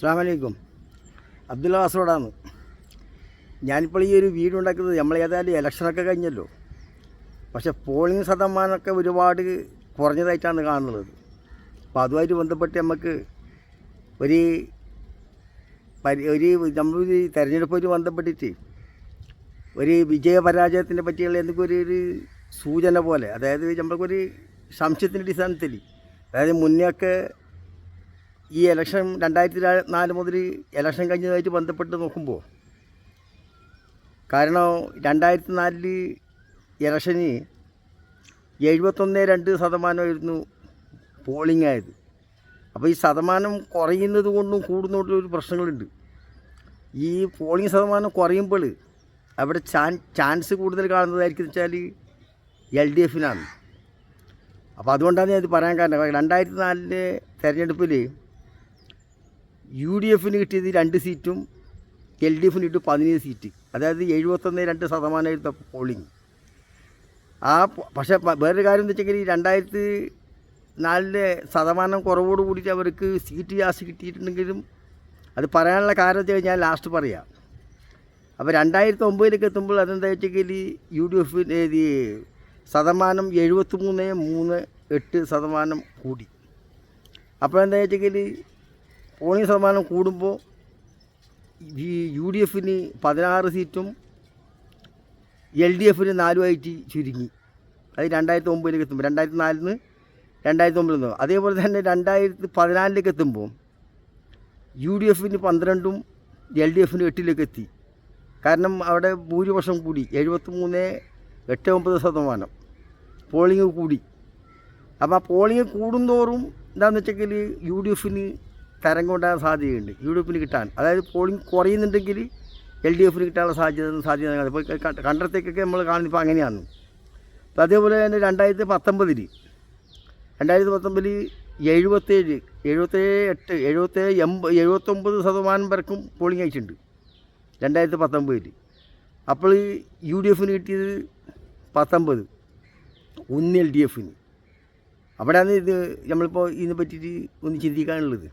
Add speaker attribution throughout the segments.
Speaker 1: അസ്സലാമു അലൈക്കും. അബ്ദുള്ള കാസർഗോഡാണ്. ഞാനിപ്പോൾ ഈ ഒരു വീടുണ്ടാക്കുന്നത് നമ്മൾ ഏതായാലും ഇലക്ഷനൊക്കെ കഴിഞ്ഞല്ലോ. പക്ഷേ പോളിംഗ് ശതമാനമൊക്കെ ഒരുപാട് കുറഞ്ഞതായിട്ടാണ് കാണുന്നത്. അപ്പോൾ അതുമായിട്ട് ബന്ധപ്പെട്ട് നമുക്ക് ഒരു നമ്മളൊരു തെരഞ്ഞെടുപ്പുമായിട്ട് ബന്ധപ്പെട്ടിട്ട് ഒരു വിജയപരാജയത്തിനെ പറ്റിയുള്ള എന്തെങ്കിലും ഒരു സൂചന പോലെ, അതായത് നമ്മൾക്കൊരു സംശയത്തിൻ്റെ അടിസ്ഥാനത്തിൽ, അതായത് മുന്നെയൊക്കെ ഈ ഇലക്ഷൻ 2004 മുതൽ ഇലക്ഷൻ കഴിഞ്ഞതായിട്ട് ബന്ധപ്പെട്ട് നോക്കുമ്പോൾ, കാരണം 2004 ഇലക്ഷന് 71.2% പോളിംഗ് ആയത്. അപ്പോൾ ഈ ശതമാനം കുറയുന്നത് കൊണ്ടും കൂടുന്നതുകൊണ്ടും ഒരു പ്രശ്നങ്ങളുണ്ട്. ഈ പോളിംഗ് ശതമാനം കുറയുമ്പോൾ അവിടെ ചാൻസ് കൂടുതൽ കാണുന്നതായിരിക്കും വെച്ചാൽ LDFനാണ്. അപ്പോൾ അതുകൊണ്ടാണ് ഞാൻ ഇത് പറയാൻ കാരണം. 2004 തെരഞ്ഞെടുപ്പിൽ UDFന് കിട്ടിയത് 2 സീറ്റും LDFന് കിട്ടി 17 സീറ്റ്, അതായത് 71.2% പോളിംഗ്. പക്ഷേ വേറൊരു കാര്യം എന്ന് വെച്ചെങ്കിൽ 2004 ശതമാനം കുറവോട് കൂടിയിട്ട് അവർക്ക് സീറ്റ് ജാസ്തി കിട്ടിയിട്ടുണ്ടെങ്കിലും അത് പറയാനുള്ള കാരണം വെച്ച് കഴിഞ്ഞാൽ ലാസ്റ്റ് പറയാം. അപ്പോൾ 2009 എത്തുമ്പോൾ അതെന്താ വെച്ചെങ്കിൽ UDFന് ശതമാനം 73.38% കൂടി. അപ്പോൾ എന്താ വെച്ചെങ്കിൽ പോളിംഗ് ശതമാനം കൂടുമ്പോൾ ഈ UDFന് 16 സീറ്റും LDFന് 4 ചുരുങ്ങി. അത് 2009 എത്തുമ്പോൾ, 2004 2009. അതേപോലെ തന്നെ 2014 എത്തുമ്പോൾ UDFന് 12ഉം LDFന് 8 എത്തി. കാരണം അവിടെ ഭൂരിപക്ഷം കൂടി, 73.89% പോളിംഗ് കൂടി. അപ്പോൾ ആ പോളിംഗ് കൂടുന്തോറും എന്താണെന്ന് വെച്ചെങ്കിൽ UDFന് തരംഗം ഉണ്ടാകാൻ സാധ്യതയുണ്ട്, UDFന് കിട്ടാൻ. അതായത് പോളിംഗ് കുറയുന്നുണ്ടെങ്കിൽ LDFന് കിട്ടാനുള്ള സാധ്യത ഇപ്പോൾ കണ്ടത്തേക്കൊക്കെ നമ്മൾ കാണുന്നിപ്പോൾ അങ്ങനെയാണ്. അപ്പോൾ അതേപോലെ തന്നെ 2019 77, 78, 79% വരെക്കും പോളിംഗ് അയച്ചിട്ടുണ്ട് 2019. അപ്പോൾ UDFന് കിട്ടിയത് 19, 1 LDFന്. അവിടെയാണ് ഇത് നമ്മളിപ്പോൾ ഇതിനെ പറ്റിയിട്ട് ഒന്ന് ചിന്തിക്കാനുള്ളത്.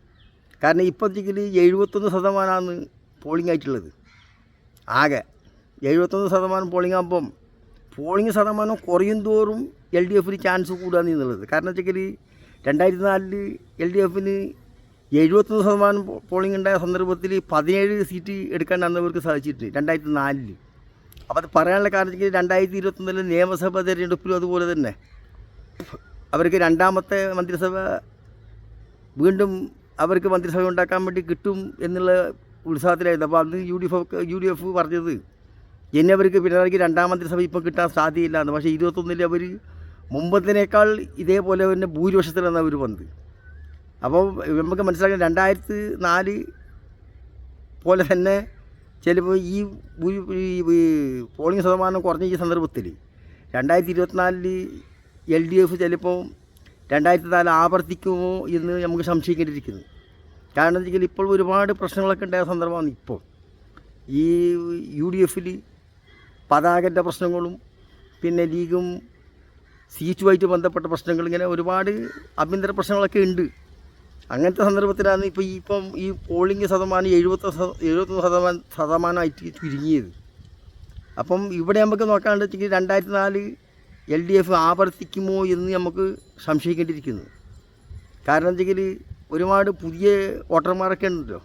Speaker 1: കാരണം ഇപ്പോഴത്തേക്കിൽ 71% പോളിംഗ് ആയിട്ടുള്ളത്. ആകെ 71% പോളിംഗ് ആകുമ്പം പോളിംഗ് ശതമാനം കുറയും തോറും LDFന് ചാൻസ് കൂടുകയാണ് എന്നുള്ളത്. കാരണം വെച്ചെങ്കിൽ 2004 LDFന് 71% പോളിംഗ് ഉണ്ടായ സന്ദർഭത്തിൽ 17 സീറ്റ് എടുക്കാൻ അന്നവർക്ക് സാധിച്ചിട്ടുണ്ട് 2004. അപ്പോൾ അത് പറയാനുള്ള കാരണം വെച്ചെങ്കിൽ 2021 നിയമസഭാ തിരഞ്ഞെടുപ്പിലും അതുപോലെ തന്നെ അവർക്ക് രണ്ടാമത്തെ മന്ത്രിസഭ വീണ്ടും അവർക്ക് മന്ത്രിസഭ ഉണ്ടാക്കാൻ വേണ്ടി കിട്ടും എന്നുള്ള ഉത്സാഹത്തിലായിരുന്നു. അപ്പോൾ അന്ന് UDF പറഞ്ഞത് ഇനി അവർക്ക് പിണറായിക്ക് രണ്ടാം മന്ത്രിസഭ ഇപ്പോൾ കിട്ടാൻ സാധ്യതയില്ലാന്ന്. പക്ഷേ 21 അവർ മുമ്പത്തിനേക്കാൾ ഇതേപോലെ തന്നെ ഭൂരിപക്ഷത്തിലാണ് അവർ വന്നത്. അപ്പോൾ നമുക്ക് മനസ്സിലാക്കാൻ 2004 പോലെ തന്നെ ചിലപ്പോൾ ഈ പോളിംഗ് ശതമാനം കുറഞ്ഞ ഈ സന്ദർഭത്തിൽ 2024 LDF ചിലപ്പോൾ 2004 ആവർത്തിക്കുമോ എന്ന് നമുക്ക് സംശയിക്കേണ്ടിയിരിക്കുന്നു. കാരണം എന്താ വെച്ചാൽ ഇപ്പോൾ ഒരുപാട് പ്രശ്നങ്ങളൊക്കെ ഉണ്ടായ സന്ദർഭമാണ്. ഇപ്പോൾ ഈ UDFൽ പതാകൻ്റെ പ്രശ്നങ്ങളും പിന്നെ ലീഗും സീറ്റുമായിട്ട് ബന്ധപ്പെട്ട പ്രശ്നങ്ങൾ, ഇങ്ങനെ ഒരുപാട് ആഭ്യന്തര പ്രശ്നങ്ങളൊക്കെ ഉണ്ട്. അങ്ങനത്തെ സന്ദർഭത്തിലാണ് ഇപ്പം ഈ പോളിംഗ് ശതമാനം 71% ചുരുങ്ങിയത്. അപ്പം ഇവിടെ നമുക്ക് നോക്കാണ്ട് വെച്ചെങ്കിൽ 2004 LDF ആവർത്തിക്കുമോ എന്ന് നമുക്ക് സംശയിക്കേണ്ടിയിരിക്കുന്നു. കാരണം വെച്ചെങ്കിൽ ഒരുപാട് പുതിയ വോട്ടർമാരൊക്കെ ഉണ്ടല്ലോ,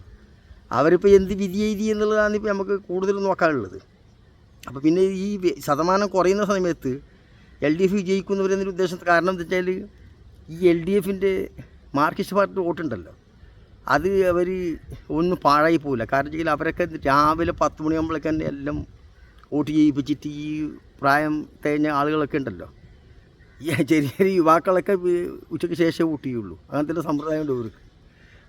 Speaker 1: അവരിപ്പോൾ എന്ത് വിധി എഴുതി എന്നുള്ളതാണ് ഇപ്പോൾ നമുക്ക് കൂടുതൽ നോക്കാനുള്ളത്. അപ്പോൾ പിന്നെ ഈ ശതമാനം കുറയുന്ന സമയത്ത് LDF വിജയിക്കുന്നവരെന്നൊരു ഉദ്ദേശം. കാരണം എന്താ വെച്ചാൽ ഈ LDFൻ്റെ മാർക്സിസ്റ്റ് പാർട്ടി വോട്ടുണ്ടല്ലോ, അത് അവർ ഒന്നും പാഴായി പോകില്ല. കാരണം വെച്ചാൽ അവരൊക്കെ രാവിലെ 10 മണിയാകുമ്പോഴേക്ക് തന്നെ എല്ലാം വോട്ട് ചെയ്യിപ്പിച്ചിട്ട് ഈ പ്രായം തേഞ്ഞ ആളുകളൊക്കെ ഉണ്ടല്ലോ, ഈ ചെറിയ ചെറിയ യുവാക്കളൊക്കെ ഉച്ചയ്ക്ക് ശേഷം വോട്ട് ചെയ്യുള്ളൂ. അങ്ങനത്തെ സമ്പ്രദായമുണ്ട് ഇവർക്ക്.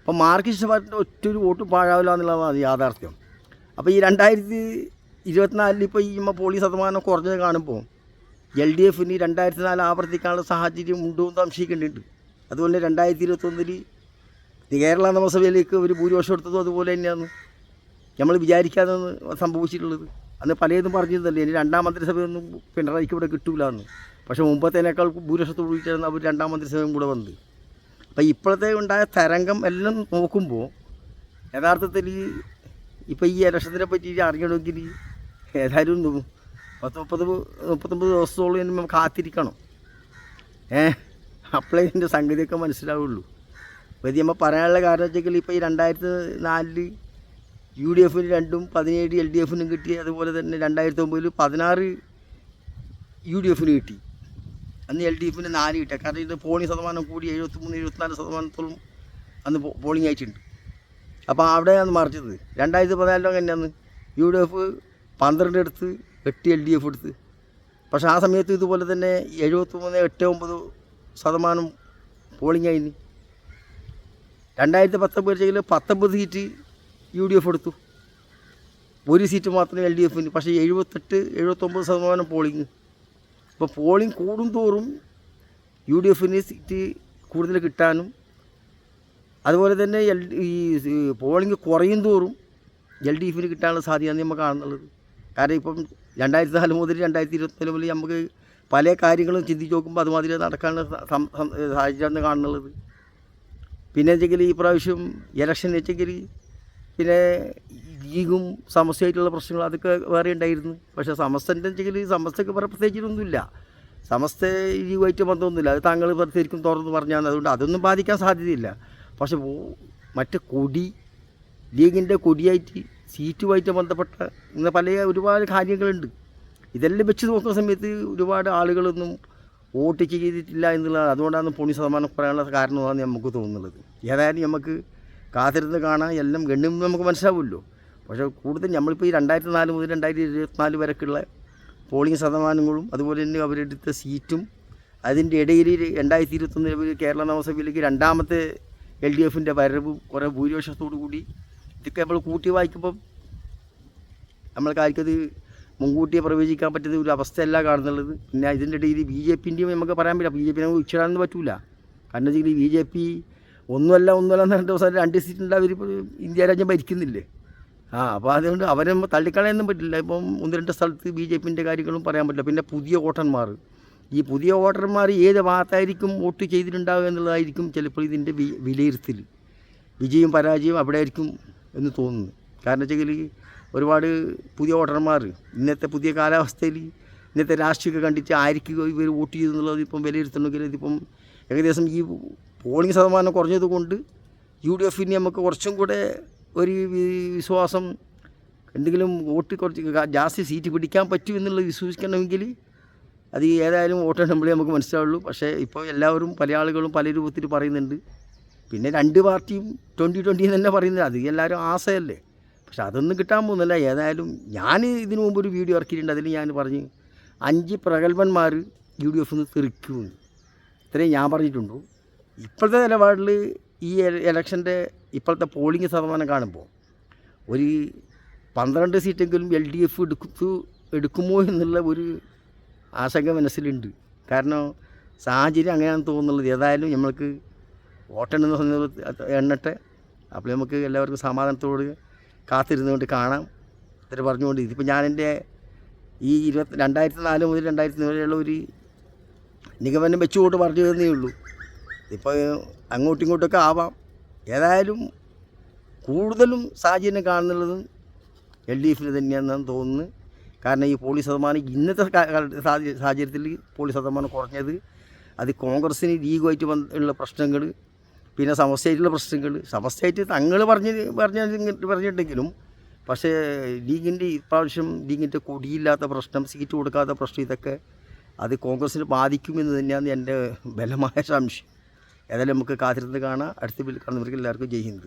Speaker 1: അപ്പോൾ മാർക്സിസ്റ്റ് പാർട്ടിൻ്റെ ഒറ്റൊരു വോട്ട് പാഴാവില്ല എന്നുള്ളതാണ് യാഥാർത്ഥ്യം. അപ്പോൾ ഈ 2024 ഇപ്പോൾ ഈ പോളിംഗ് ശതമാനം കുറഞ്ഞത് കാണുമ്പോൾ LDFന് 2004 ആവർത്തിക്കാനുള്ള സാഹചര്യം ഉണ്ടോ എന്ന് സംശയിക്കേണ്ടതുണ്ട്. അതുപോലെ 2021 കേരള നിയമസഭയിലേക്ക് ഒരു ഭൂരിപക്ഷം എടുത്തതും അതുപോലെ തന്നെയാണ് നമ്മൾ വിചാരിക്കാതെ സംഭവിച്ചിട്ടുള്ളത്. അന്ന് പലതും പറഞ്ഞിരുന്നല്ലേ ഇനി രണ്ടാം മന്ത്രിസഭയൊന്നും പിണറായിക്ക് ഇവിടെ കിട്ടൂല എന്ന്. പക്ഷേ മുമ്പത്തേനേക്കാൾ ഭൂരിപക്ഷത്തോട് കൂടിയിട്ടാണ് അവർ രണ്ടാം മന്ത്രിസഭയും കൂടെ വന്നത്. അപ്പോൾ ഇപ്പോഴത്തെ ഉണ്ടായ തരംഗം എല്ലാം നോക്കുമ്പോൾ യഥാർത്ഥത്തിൽ ഇപ്പോൾ ഈ ഇലക്ഷത്തിനെ പറ്റി അറിയണമെങ്കിൽ ഏതായാലും 39 ദിവസത്തോളം നമ്മൾ കാത്തിരിക്കണം. അപ്പോഴേ ഇതിൻ്റെ സംഗതിയൊക്കെ മനസ്സിലാവുള്ളൂ. അപ്പോൾ ഇത് നമ്മൾ പറയാനുള്ള കാരണം വെച്ചെങ്കിൽ ഇപ്പോൾ ഈ 2004 UDF 2 17 LDF കിട്ടി. അതുപോലെ തന്നെ 2009 16 UDF കിട്ടി. അന്ന് LDF 4 കിട്ടുക. കാരണം ഇത് പോളിംഗ് ശതമാനം കൂടി 73-74% അന്ന് പോളിംഗ് ആയിട്ടുണ്ട്. അപ്പോൾ അവിടെയാണ് മറിച്ചത്. 2014 തന്നെയാണ് UDF 12 എടുത്ത് 8 LDF എടുത്ത്. പക്ഷേ ആ സമയത്ത് ഇതുപോലെ തന്നെ 73-89% പോളിംഗ് ആയിന്. 2019 19 സീറ്റ് UDF എടുത്തു, 1 സീറ്റ് മാത്രമേ LDF. പക്ഷേ 78-79% പോളിംഗ്. അപ്പോൾ പോളിംഗ് കൂടും തോറും UDF സീറ്റ് കൂടുതൽ കിട്ടാനും, അതുപോലെ തന്നെ ഈ പോളിംഗ് കുറയും തോറും LDF കിട്ടാനുള്ള സാധ്യതയാണ് നമ്മൾ കാണുന്നുള്ളത്. കാരണം ഇപ്പം 2004 മുതൽ 2024 മുതൽ നമുക്ക് പല കാര്യങ്ങളും ചിന്തിച്ച് നോക്കുമ്പോൾ അതുമാതിരി നടക്കാനുള്ള സാഹചര്യമാണ് കാണുന്നുള്ളത്. പിന്നെ വെച്ചെങ്കിൽ ഈ പ്രാവശ്യം ഇലക്ഷൻ വെച്ചെങ്കിൽ പിന്നെ ലീഗും സമസ്തയായിട്ടുള്ള പ്രശ്നങ്ങൾ അതൊക്കെ വേറെ ഉണ്ടായിരുന്നു. പക്ഷേ സമസ്തൻ്റെ വെച്ചെങ്കിൽ സമസ്തക്ക് വേറെ പ്രത്യേകിച്ചൊന്നുമില്ല. സമസ്ത ലീഗുമായിട്ട് ബന്ധമൊന്നുമില്ല. അത് താങ്കൾ ശരിക്കും തുറന്ന് പറഞ്ഞാൽ അതുകൊണ്ട് അതൊന്നും ബാധിക്കാൻ സാധ്യതയില്ല. പക്ഷെ മറ്റ് ലീഗിൻ്റെ കൊടിയായിട്ട് സീറ്റുമായിട്ട് ബന്ധപ്പെട്ട ഇങ്ങനെ ഒരുപാട് കാര്യങ്ങളുണ്ട്. ഇതെല്ലാം വെച്ച് നോക്കുന്ന സമയത്ത് ഒരുപാട് ആളുകളൊന്നും വോട്ട് ചെയ്തിട്ടില്ല എന്നുള്ളതാണ്. അതുകൊണ്ടാണ് 0% പറയാനുള്ള കാരണമാണ് നമുക്ക് തോന്നുന്നത്. ഏതായാലും നമുക്ക് കാത്തിരുന്ന് കാണാൻ എല്ലാം ഗണ്യം നമുക്ക് മനസ്സിലാവുമല്ലോ. പക്ഷേ കൂടുതൽ നമ്മളിപ്പോൾ ഈ 2004 മുതൽ 2024 വരെക്കുള്ള പോളിംഗ് ശതമാനങ്ങളും അതുപോലെ തന്നെ അവരെടുത്ത സീറ്റും അതിൻ്റെ ഇടയിൽ 2021 കേരള നിയമസഭയിലേക്ക് രണ്ടാമത്തെ LDFൻ്റെ വരവും കുറേ ഭൂരിപക്ഷത്തോടു കൂടി ഇതൊക്കെ നമ്മൾ കൂട്ടി വായിക്കുമ്പം നമ്മൾക്കാർക്കത് മുൻകൂട്ടി പ്രവചിക്കാൻ പറ്റുന്ന ഒരു അവസ്ഥയല്ല കാണുന്നുള്ളത്. പിന്നെ ഇതിൻ്റെ ഇടയിൽ BJPൻ്റെയും നമുക്ക് പറയാൻ പറ്റില്ല. BJP നമുക്ക് ഉച്ചടാനൊന്നും പറ്റില്ല. കാരണം വെച്ചാൽ BJP ഒന്നുമല്ല എന്ന് 2 ദിവസം 2 സീറ്റുണ്ട് അവർ ഇന്ത്യ രാജ്യം ഭരിക്കുന്നില്ലേ. അപ്പോൾ അതുകൊണ്ട് അവരെ തള്ളിക്കളയാനൊന്നും പറ്റില്ല. ഇപ്പം 1-2 സ്ഥലത്ത് BJPൻ്റെ കാര്യങ്ങളും പറയാൻ പറ്റില്ല. പിന്നെ പുതിയ വോട്ടർമാർ, ഈ പുതിയ വോട്ടർമാർ ഏത് ഭാഗത്തായിരിക്കും വോട്ട് ചെയ്തിട്ടുണ്ടാവുക എന്നുള്ളതായിരിക്കും ചിലപ്പോൾ ഇതിൻ്റെ വിലയിരുത്തൽ. വിജയം പരാജയം അവിടെ ആയിരിക്കും എന്ന് തോന്നുന്നു. കാരണം വെച്ചെങ്കിൽ ഒരുപാട് പുതിയ വോട്ടർമാർ ഇന്നത്തെ പുതിയ കാലാവസ്ഥയിൽ ഇന്നത്തെ രാഷ്ട്രീയമൊക്കെ കണ്ടിട്ട് ആയിരിക്കും ഇവർ വോട്ട് ചെയ്തെന്നുള്ളത് ഇപ്പം വിലയിരുത്തണമെങ്കിൽ ഇതിപ്പം ഏകദേശം ഈ പോളിംഗ് ശതമാനം കുറഞ്ഞതുകൊണ്ട് UDF നമുക്ക് കുറച്ചും കൂടെ ഒരു വിശ്വാസം, എന്തെങ്കിലും വോട്ട് കുറച്ച് ജാസ്തി സീറ്റ് പിടിക്കാൻ പറ്റുമെന്നുള്ളത് വിശ്വസിക്കണമെങ്കിൽ അത് ഏതായാലും വോട്ടെണ്ണുമ്പോഴേ നമുക്ക് മനസ്സിലാവുള്ളൂ. പക്ഷേ ഇപ്പോൾ എല്ലാവരും പല ആളുകളും പല രൂപത്തിൽ പറയുന്നുണ്ട്. പിന്നെ 2 പാർട്ടിയും 2020 തന്നെ പറയുന്നത് അത് എല്ലാവരും ആശയല്ലേ. പക്ഷെ അതൊന്നും കിട്ടാൻ പോകുന്നില്ല. ഏതായാലും ഞാൻ ഇതിനു മുമ്പ് ഒരു വീഡിയോ ഇറക്കിയിട്ടുണ്ട്. അതിൽ ഞാൻ പറഞ്ഞു 5 പ്രഗത്ഭന്മാർ UDF തെറിക്കുമെന്ന്. ഇത്രയും ഞാൻ പറഞ്ഞിട്ടുണ്ടു. ഇപ്പോഴത്തെ നിലപാടിൽ ഈ ഇലക്ഷൻ്റെ ഇപ്പോഴത്തെ പോളിംഗ് ശതമാനം കാണുമ്പോൾ ഒരു 12 സീറ്റെങ്കിലും LDF എടുക്കുമോ എന്നുള്ള ഒരു ആശങ്ക മനസ്സിലുണ്ട്. കാരണം സാഹചര്യം അങ്ങനെയാണെന്ന് തോന്നുന്നുള്ളത്. ഏതായാലും നമ്മൾക്ക് വോട്ടെണ്ണുന്ന സമയത്ത് എണ്ണട്ടെ. അപ്പോൾ നമുക്ക് എല്ലാവർക്കും സമാധാനത്തോട് കാത്തിരുന്നുകൊണ്ട് കാണാം. ഇത്ര പറഞ്ഞുകൊണ്ട് ഇതിപ്പോൾ ഞാൻ എൻ്റെ ഈ 2004 മുതൽ 2007 വരെയുള്ള ഒരു നിഗമനം വെച്ചുകൊണ്ട് പറഞ്ഞു തന്നേ ഉള്ളൂ. ഇപ്പോൾ അങ്ങോട്ടും ഇങ്ങോട്ടൊക്കെ ആവാം. ഏതായാലും കൂടുതലും സാഹചര്യം കാണുന്നുള്ളതും LDF തന്നെയാണെന്നാണ് തോന്നുന്നത്. കാരണം ഈ പോളിംഗ് ശതമാനം ഇന്നത്തെ സാഹചര്യത്തിൽ പോളിംഗ് ശതമാനം കുറഞ്ഞത് അത് കോൺഗ്രസ്സിന് ലീഗുമായിട്ട് ഉള്ള പ്രശ്നങ്ങൾ, പിന്നെ സമസ്തയായിട്ടുള്ള പ്രശ്നങ്ങൾ, സമസ്തയായിട്ട് തങ്ങൾ പറഞ്ഞിട്ടുണ്ടെങ്കിലും പക്ഷേ ലീഗിൻ്റെ ഇപ്രാവശ്യം ലീഗിൻ്റെ കൊടിയില്ലാത്ത പ്രശ്നം, സീറ്റ് കൊടുക്കാത്ത പ്രശ്നം, ഇതൊക്കെ അത് കോൺഗ്രസ്സിന് ബാധിക്കുമെന്ന് തന്നെയാണ് എൻ്റെ ബലമായ സംശയം. ഏതായാലും നമുക്ക് കാത്തിരുന്ന് കാണാം. അടുത്ത കാണുന്നവർക്ക് എല്ലാവർക്കും ജയ് ഹിന്ദ്.